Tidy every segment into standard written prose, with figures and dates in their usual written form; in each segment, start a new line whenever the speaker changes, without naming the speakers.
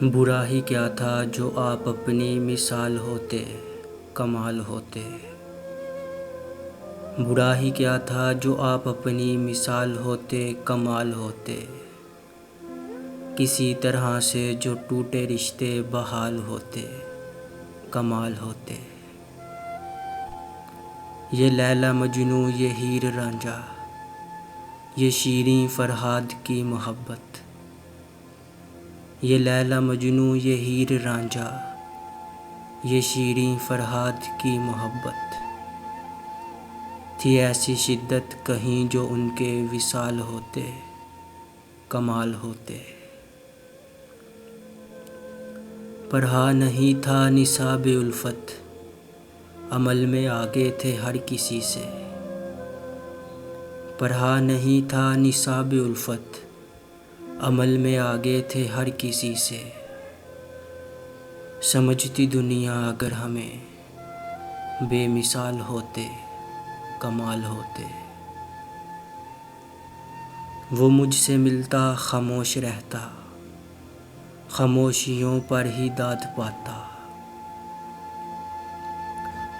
बुरा ही क्या था जो आप अपनी मिसाल होते, कमाल होते। बुरा ही क्या था जो आप अपनी मिसाल होते, कमाल होते। किसी तरह से जो टूटे रिश्ते बहाल होते, कमाल होते। ये लैला मजनू, ये हीर रांझा, ये शीरीं फरहाद की मोहब्बत। ये लैला मजनू, ये हीर रांझा, ये शीरीं फरहाद की मोहब्बत। थी ऐसी शिद्दत कहीं जो उनके विसाल होते, कमाल होते। पढ़ा नहीं था निसाब उल्फत, अमल में आगे थे हर किसी से। पढ़ा नहीं था निसाब उल्फत, अमल में आगे थे हर किसी से। समझती दुनिया अगर हमें बेमिसाल होते, कमाल होते। वो मुझसे मिलता खामोश रहता, खामोशियों पर ही दाद पाता।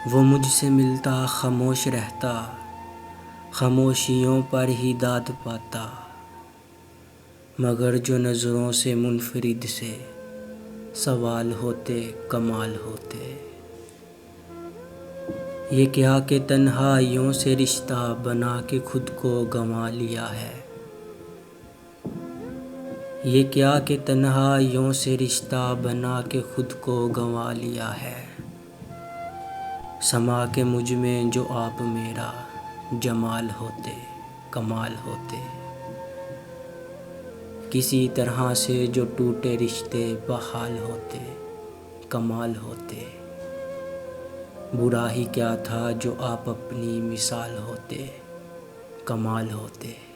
वो मुझसे मिलता खामोश रहता, खामोशियों पर ही दाद पाता। मगर जो नज़रों से मुनफरिद से सवाल होते, कमाल होते। ये क्या कि तन्हाइयों से रिश्ता बना के खुद को गंवा लिया है। ये क्या कि तन्हाइयों से रिश्ता बना के खुद को गंवा लिया है। समा के मुझ में जो आप मेरा जमाल होते, कमाल होते। किसी तरह से जो टूटे रिश्ते बहाल होते, कमाल होते। बुरा ही क्या था जो आप अपनी मिसाल होते, कमाल होते।